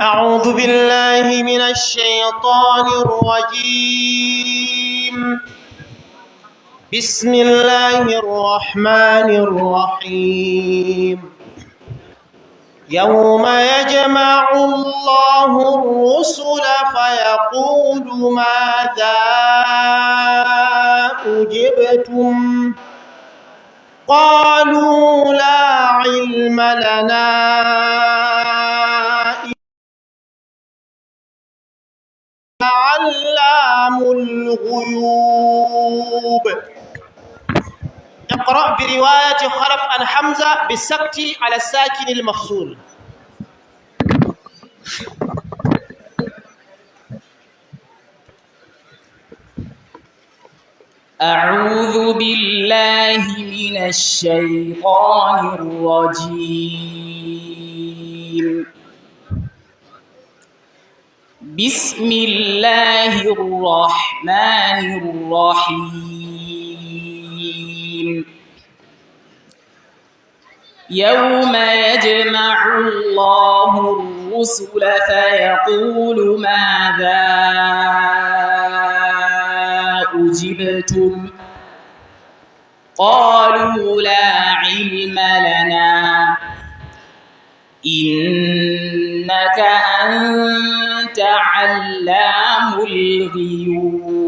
أعوذ بالله من الشيطان الرجيم. بسم الله الرحمن الرحيم. يوم يجمع الله الرسل فيقول ماذا أجبتم قالوا لا علم لنا علام الغيوب. اقرأ برواية خلف عن حمزة بالسكت على الساكن المفصول. أعوذ بالله من الشيطان الرجيم. بسم الله الرحمن الرحيم. يوم يجمع الله الرسل فيقول ماذا أجبتم قالوا لا علم لنا إنك أنت علام الغيوب.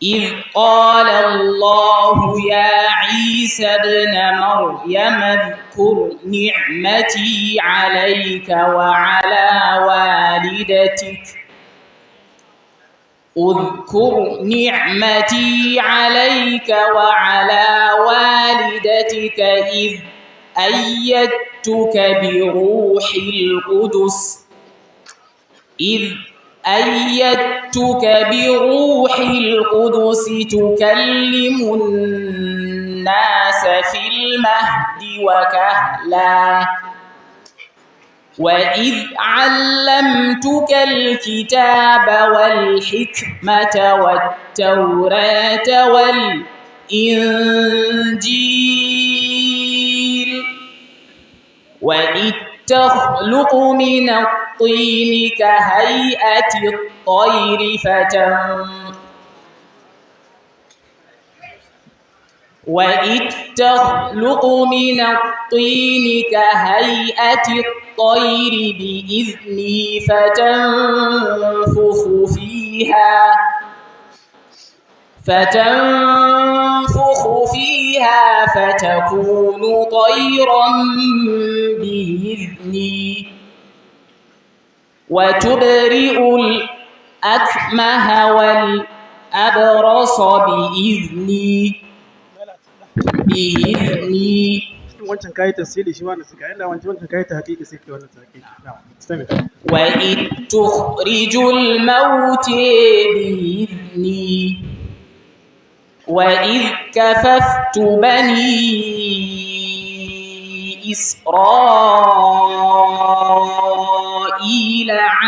إذ قال الله يا عيسى ابن مريم اذكر نعمتي عليك وعلى والدتك اذكر نعمتي عليك وعلى والدتك إذ أيدتك بروح القدس تكلم الناس في المهد وكهلا وإذ علمتك الكتاب والحكمة والتوراة والإنجيل وإذ تخلق من الطين كهيئة الطير بإذني فتنفخ فيها فتكون طيرا بإذني وتبرئ الأكمه والأبرص بإذني wancan kai tasiri shi wannan suka inda wancan kai ta hakiki sai ke wannan hakiki na'am istami wa id tukhrijul maut bi'izni wa id kafaftu bani israila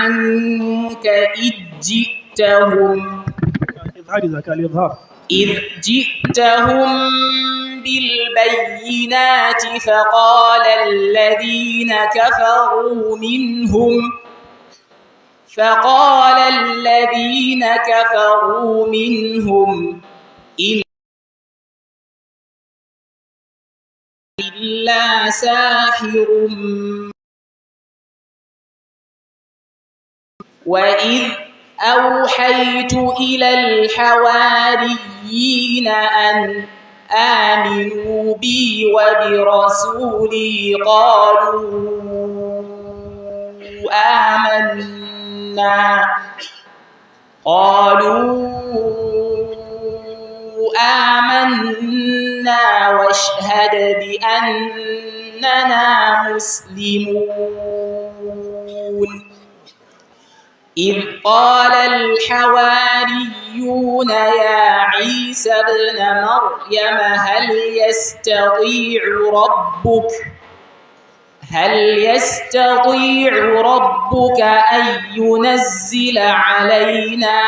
anka إذ جئتهم بالبينات فقال الذين كفروا منهم إن إلا ساحر وإذ أوحيت إلى الحواريين أن آمنوا بي وبرسولي قالوا قالوا آمنا واشهد بأننا مسلمون إذ قال الحواريون يا عيسى ابن مريم هل يستطيع ربك أن ينزل علينا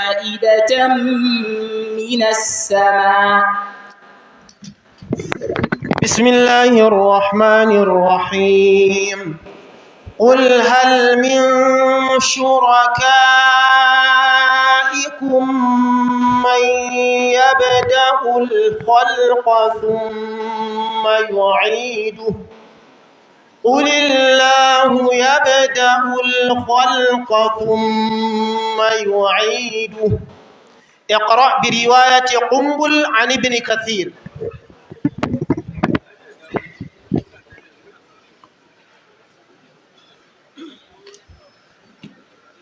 مائدة من السماء بسم الله الرحمن الرحيم قل هل من شركائكم من يبدأ الخلق ثم يعيده قل الله يبدأ الخلق ثم يعيده اقرأ برواية قنبل عن ابن كثير.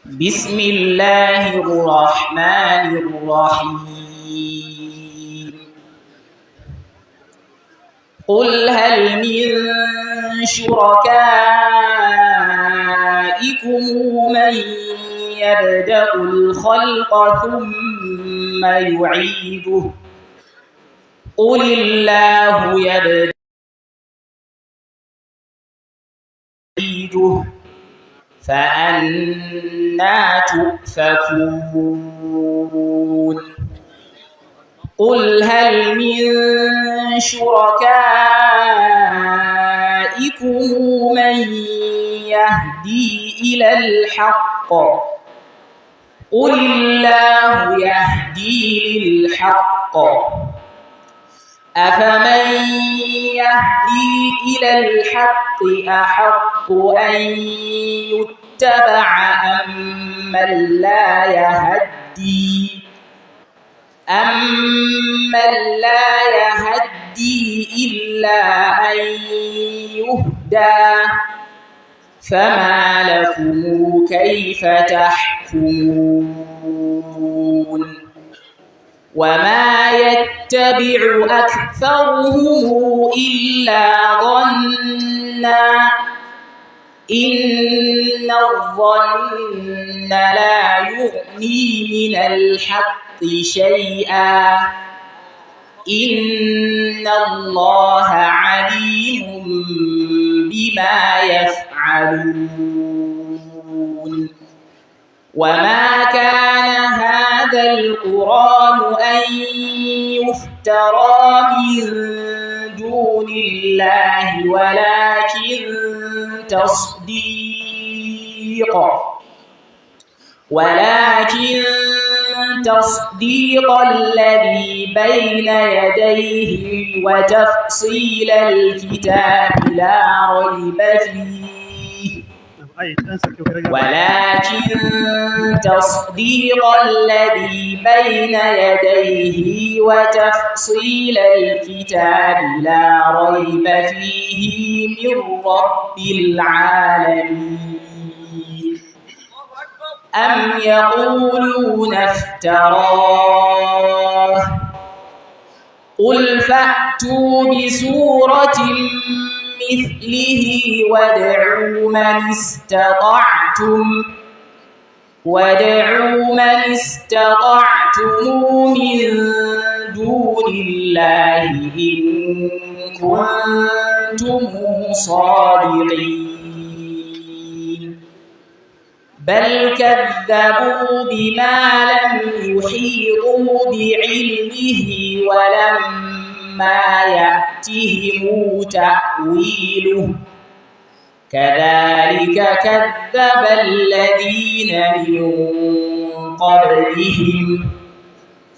بسم الله الرحمن الرحيم قل هل من شركائكم من يبدأ الخلق ثم يعيده قل الله يبدأ فأنى تؤفكون قل هل من شركائكم من يهدي إلى الحق قل الله يهدي للحق أفمن يهدي إلى الحق أحق أن يتبع أمن لا يهدي إلا أن يهدى فما لكم كيف تحكمون وما يتبع أكثرهم إلا ظنا إن الظن لا يغني من الحق شيئا إن الله عليم بما يفعلون وما كان هذا القرآن أن يفترى من دون الله ولكن تصديق الذي بين يديه وتفصيل الكتاب لا ريب فيه من رب العالمين أم يقولون افتراه قل فأتوا بسورة مثله وادعوا من استطعتم من دون الله إن كنتم صادقين بل كذبوا بما لم يحيطوا بعلمه ولما يأتهم تأويله كذلك كذب الذين من قبلهم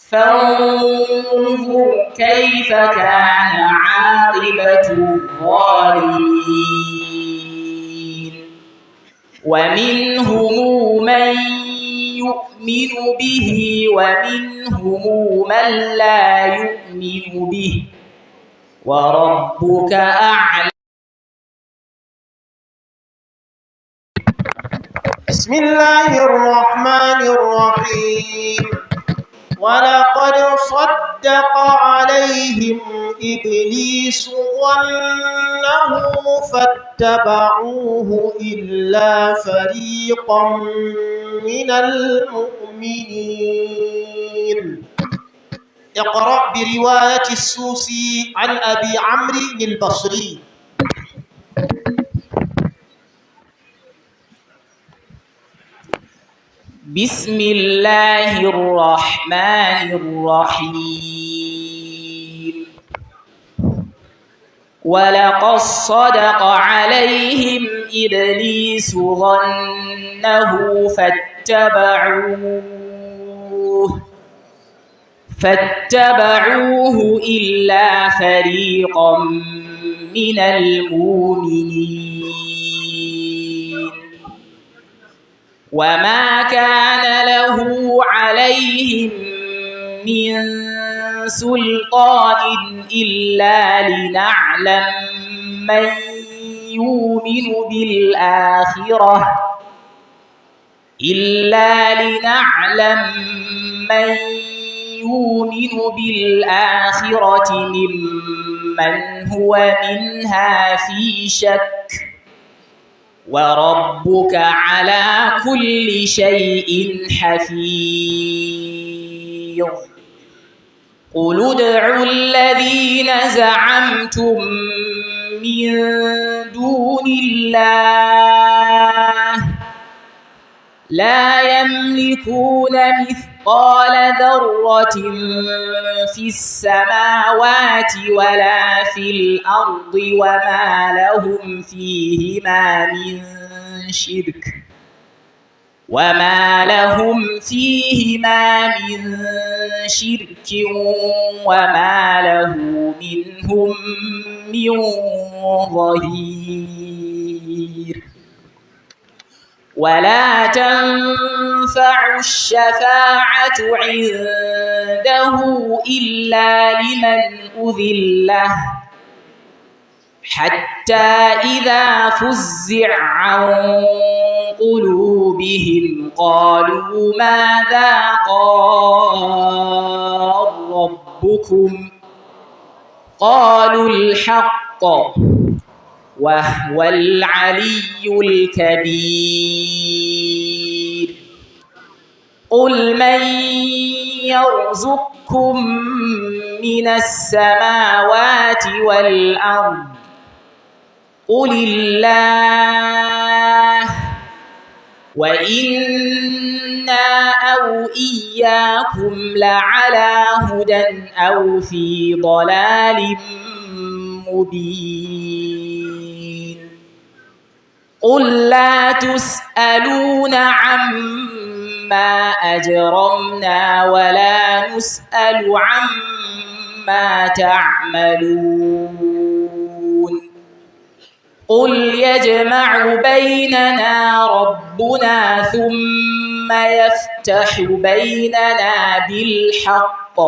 فانظر كيف كان عاقبة الظالمين ومنهم من يؤمن به ومنهم من لا يؤمن به وربك أعلم بسم الله الرحمن الرحيم ولقد صدق عليهم إبليس ظنه فاتبعوه إلا فريقا من المؤمنين. اقرأ برواية السوسي عن أبي عمرو البصري. بسم الله الرحمن الرحيم ولقد صدق عليهم إبليس ظنه فاتبعوه إلا فريقا من المؤمنين وما كان له عليهم من سلطان إلا لنعلم من يؤمن بالآخرة ممن هو منها في شك وربك على كل شيء حفيظ. قل ادعوا الذين زعمتم من دون الله لا يملكون مثقال ذرة في السماوات ولا في الأرض وما لهم فيهما من شرك وما له منهم من ظهير. ولا تنفع الشفاعة عنده إلا لمن أذن له حتى إذا فزع عن قلوبهم قالوا ماذا قال ربكم قالوا الحق وهو العلي الكبير. قل من يرزقكم من السماوات والأرض قل الله وإنا أو إياكم لعلى هدى أو في ضلال مبين. قل لا تسألون عما أجرمنا ولا نسأل عما تعملون. قل يجمع بيننا ربنا ثم يفتح بيننا بالحق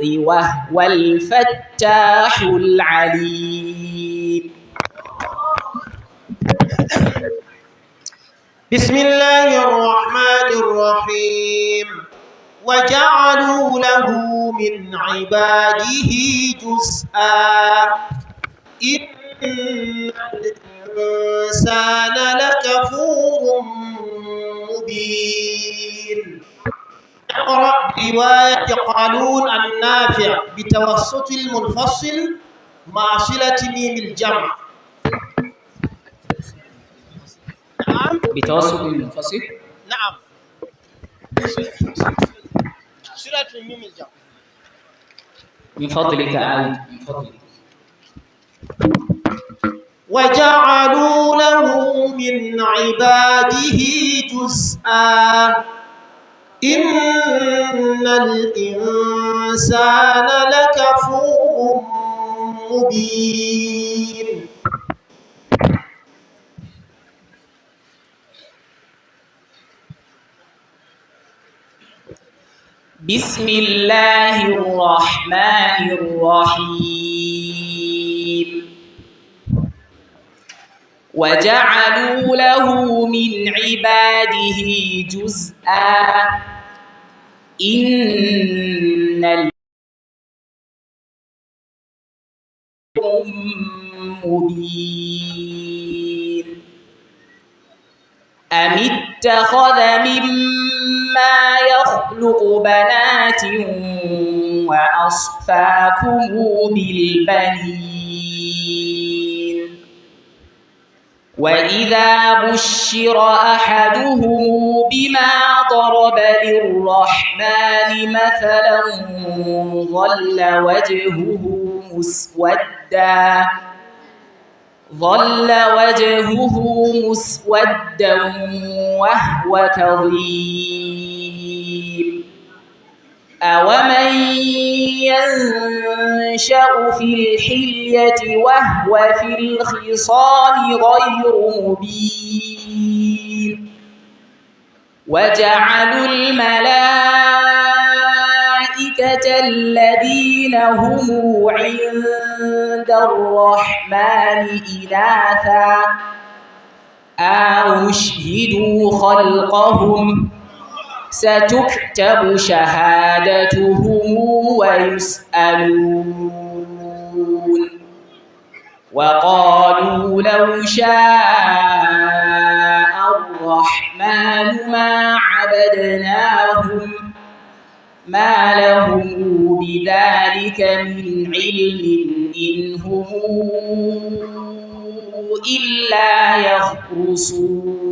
وهو الفتاح العليم. بسم الله الرحمن الرحيم وجعلوا له من عباده جزءا إن الإنسان لكفور مبين. اقرأ رواية قالون النافع بتوسط المنفصل مع صلة ميم الجمع. نعم بتوسط المنفصل نعم صلة ميم الجمع. من فضلك أعد من فضلك. وجعلوا له من عباده جزءا إن الإنسان لكفور مبين. بسم الله الرحمن الرحيم وجعلوا له من عباده جزءا إن مبين أم اتخذ مما يخلق بنات وأصفاكم بالبنين وإذا بشر أحدهم بما ضرب للرحمن مثلا ظل وجهه مسودا وهو كظيم أومن ينشأ في الحلية وهو في الخصام غير مبين وجعلوا الملائكة الذين هم عند الرحمن إناثا أشهدوا خلقهم ستكتب شهادتهم ويسألون وقالوا لو شاء الرحمن ما عبدناهم ما لهم بذلك من علم إن هم إلا يخرصون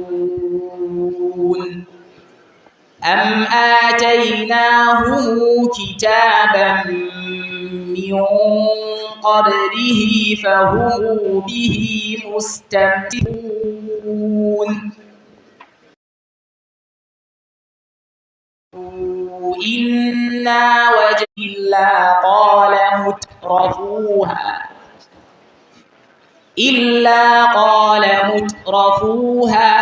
أم آتيناهم كتابا من قبله فهم به مستمسكون إنا وجدنا إلا قال مترفوها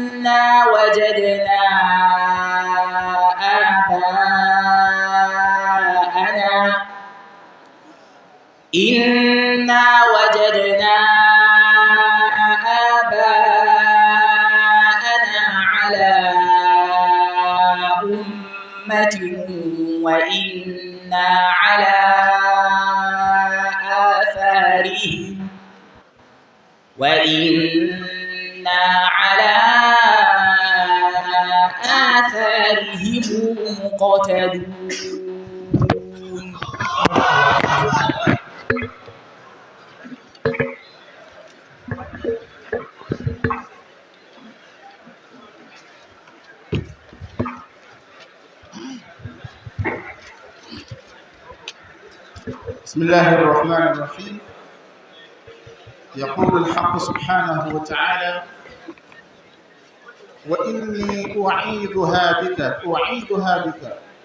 إنا وجدنا آباءنا على أمة وإنا على آثارهم مقتدون. بسم الله الرحمن الرحيم. يقول الحق سبحانه وتعالى: وإني أعيذها بك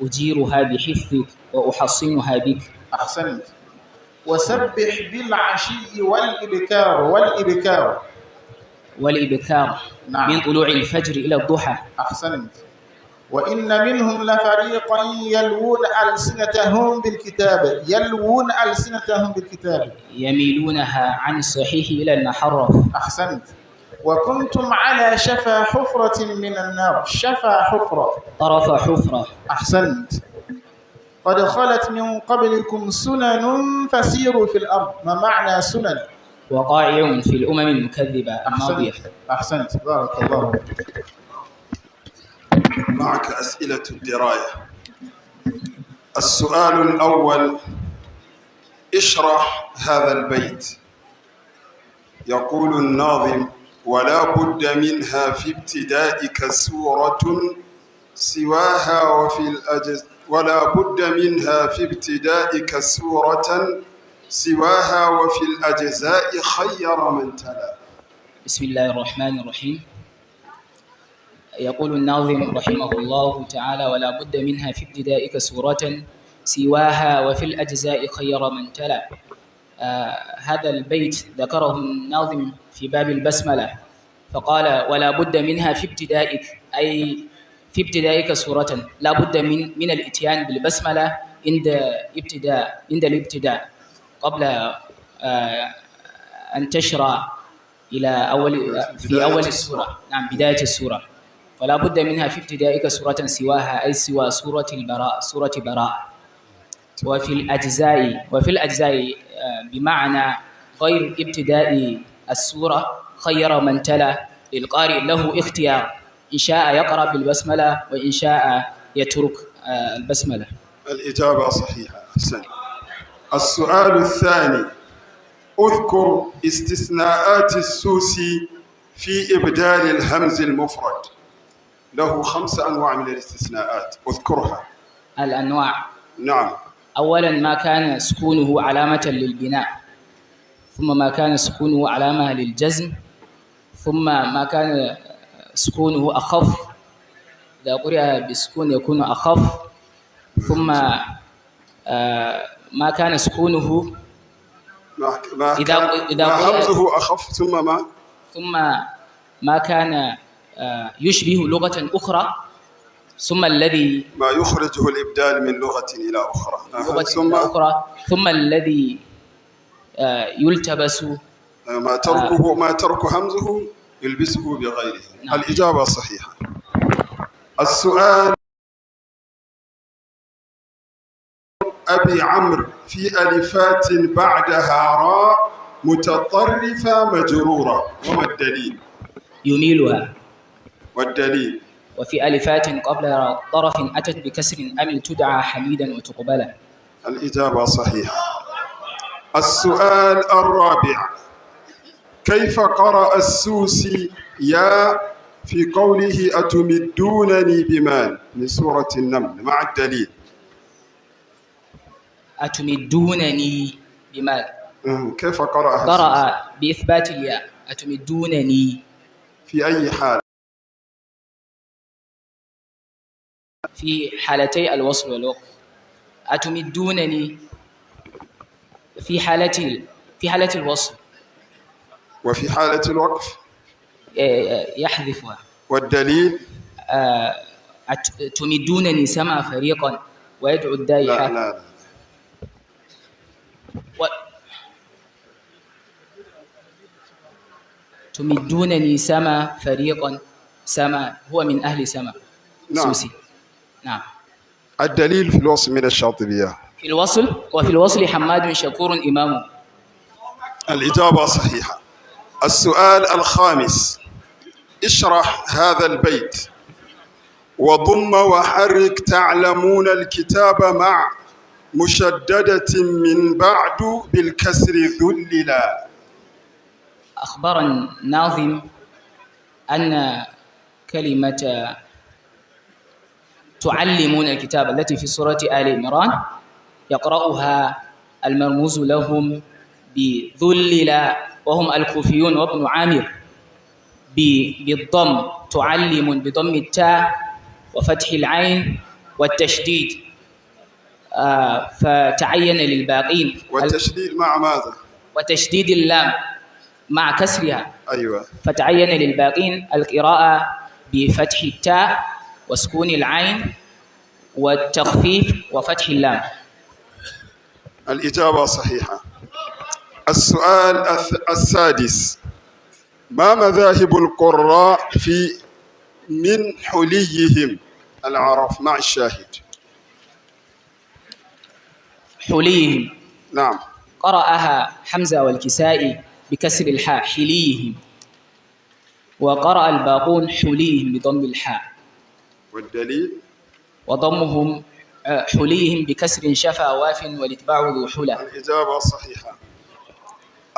أجيرها بحفظك وأحصنها بك. أحسنت. وسبح بالعشي والإبكار. نعم. من طلوع الفجر إلى الضحى. أحسنت. وإن منهم لفريقا يلوون ألسنتهم بالكتاب يميلونها عن الصحيح إلى المحرف. أحسنت. وكنتم على شفا حفرة من النار. شفا حفرة، طرف حفرة. أحسنت. قد خلت من قبلكم سنن فسيروا في الأرض. ما معنى سنن؟ وقائع في الأمم المكذبة الماضية. أحسنت. بارك الله فيك. معك أسئلة الدراية. السؤال الأول: اشرح هذا البيت. يقول الناظم: ولا بد منها في ابتدائك سورة سواها وفي الأجزاء خير من تلا. بسم الله الرحمن الرحيم. يقول الناظم رحمه الله تعالى: ولا بد منها في ابتدائك سورة سواها وفي الأجزاء خير من تلا. هذا البيت ذكره الناظم في باب البسملة، فقال: ولا بد منها في ابتدائك، أي في ابتدائك سورة، لا بد من الاتيان بالبسملة عند الابتداء قبل أن تشرع إلى في أول السورة. نعم، بداية السورة. فلا بد منها في ابتدائك سورة سواها، أي سوى سورة البراء، سورة براء. وفي الأجزاء بمعنى غير ابتداء السورة خير من تلا، للقارئ له اختيار، إن شاء يقرأ بالبسملة وإن شاء يترك البسملة. الإجابة صحيحة. أحسن. السؤال الثاني: اذكر استثناءات السوسي في إبدال الهمز المفرد. له 5 أنواع من الاستثناءات، اذكرها. الأنواع: نعم. أولا ما كان سكونه علامة للبناء، ثم ما كان سكونه علامة للجزم، ثم ما كان سكونه أخف، إذا قرأ بسكون يكون أخف، ثم ما كان سكونه إذا همزه أخف، ثم ما كان يشبه لغة أخرى، ثم الذي ما يخرجه الإبدال من لغة إلى أخرى، ثم الذي يلتبس ما ترك همزه يلبسه بغيره. نعم. الإجابة صحيحة. السؤال: أبي عمرو في ألفات بعدها راء متطرفة مجرورة، وما الدليل؟ يميلها. والدليل؟ وفي ألفات قبل طرف أتت بكسر أمل تدعى حميدا وتقبلا. الإجابة صحيحة. السؤال الرابع: كيف قرأ السوسي يا في قوله أتمدونني بمال من سورة النمل، مع الدليل؟ أتمدونني بمال. كيف قرأها؟ قرأ بإثبات الياء، أتمدونني. في أي حال؟ في حالتي الوصل والوقف. أتمدونني في حالة الوصل، وفي حالة الوقف يحذفها. والدليل؟ تمدونني سما فريقا ويدعو الدائحة. لا. تمدونني سما فريقا، سما هو من أهل سما. نعم. سوسي. نعم. الدليل في الوصل من الشاطبية. في الوصل: وفي الوصل حماد شكور إمامه. الإجابة صحيحة. السؤال الخامس: اشرح هذا البيت وضم وحرك تعلمون الكتاب مع مشددة من بعد بالكسر ذللا. أخبر الناظم أن كلمة تعلمون الكتاب التي في سورة آل عمران يقرأها المرموز لهم بذللا وهم الكوفيون وابن عامر بالضم، تعلم بضم التاء وفتح العين والتشديد، فتعين للباقين. والتشديد مع ماذا؟ وتشديد اللام مع كسرها. أيوة. فتعين للباقين القراءة بفتح التاء وسكون العين والتخفيف وفتح اللام. الإجابة صحيحة. السؤال السادس: ما مذاهب القراء من حليهم العرف مع الشاهد؟ حليهم. نعم. قرأها حمزة والكسائي بكسر الحاء حليهم، وقرأ الباقون حليهم بضم الحاء. والدليل؟ وضمهم حليهم بكسر شفا واف والاتباع ذو حلى. الإجابة صحيحة.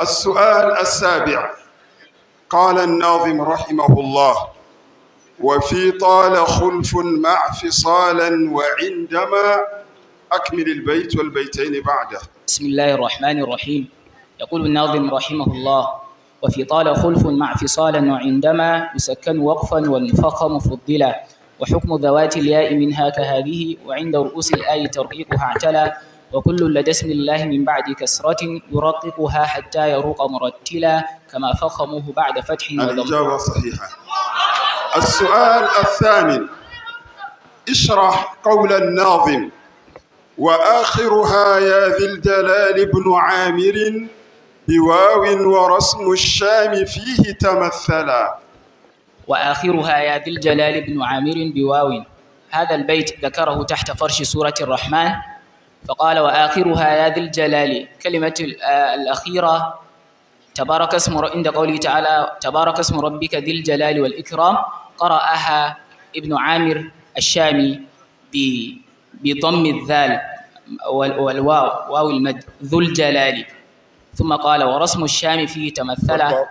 السؤال السابع: قال الناظم رحمه الله: وفي طال خلف مع فصالا وعندما. أكمل البيت والبيتين بعده. بسم الله الرحمن الرحيم. يقول الناظم رحمه الله: وفي طال خلف مع فصالا وعندما يسكن وقفا والمفخم فضلا، وحكم ذوات الياء منها كهذه، وعند رؤوس الآي ترقيقها اعتلى، وكل لدى اسم الله من بعد كسرة يرققها حتى يروق مرتلا، كما فخموه بعد فتح وضم. الإجابة صحيحة. السؤال الثامن: اشرح قول الناظم: وآخرها يا ذي الجلال ابن عامر بواو ورسم الشام فيه تمثلا. وآخرها يا ذي الجلال بن عامر بواو. هذا البيت ذكره تحت فرش سورة الرحمن، فقال وآخرها يا ذي الجلال، كلمة الأخيرة تبارك اسم عند قوله تعالى تبارك اسم ربك ذي الجلال والإكرام، قرأها ابن عامر الشامي بضم الذال والواو واو المد ذو الجلال. ثم قال ورسم الشام فيه تمثلا،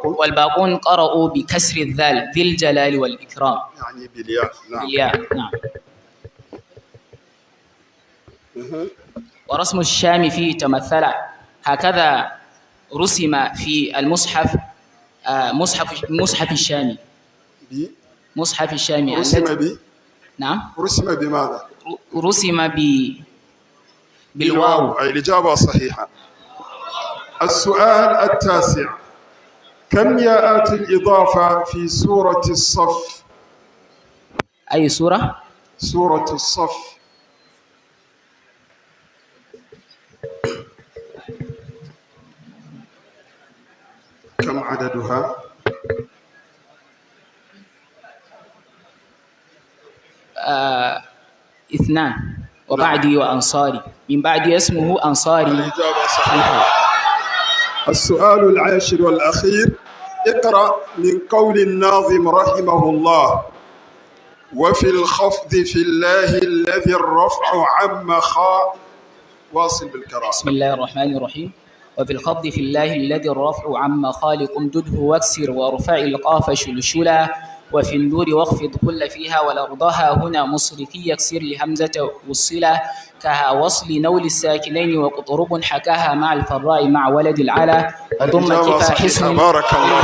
والباقون قرأوا بكسر الذال ذي الجلال والإكرام، يعني بالياء. نعم. بالياء. نعم. ورسم الشام فيه تمثلا، هكذا رسم في المصحف مصحف الشامي. مصحف الشامي رسم نعم. رسم بماذا؟ رسم بالواو. أي الإجابة صحيحة. السؤال التاسع: كم ياءات الإضافة في سورة الصف؟ أي سورة؟ سورة الصف. كم عددها؟ اثنان، وبعدي وأنصاري، من بعدي اسمه أنصاري. الإجابة صحيحة. السؤال العاشر والأخير: اقرأ من قول الناظم رحمه الله: وفي الخفض في الله الذي الرفع عم خاء. واصل بالقراءة. بسم الله الرحمن الرحيم. وفي الخفض في الله الذي الرفع عم خالق امدده واكسر وارفع القاف شلشلا، وفي النور واخفض كل فيها والأرضها هنا مصركي يكسر لهمزة والصلة، كها وصل نول الساكنين وقطرب حكاها مع الفراء مع ولد العلا، وضم كفا حسن. بارك الله.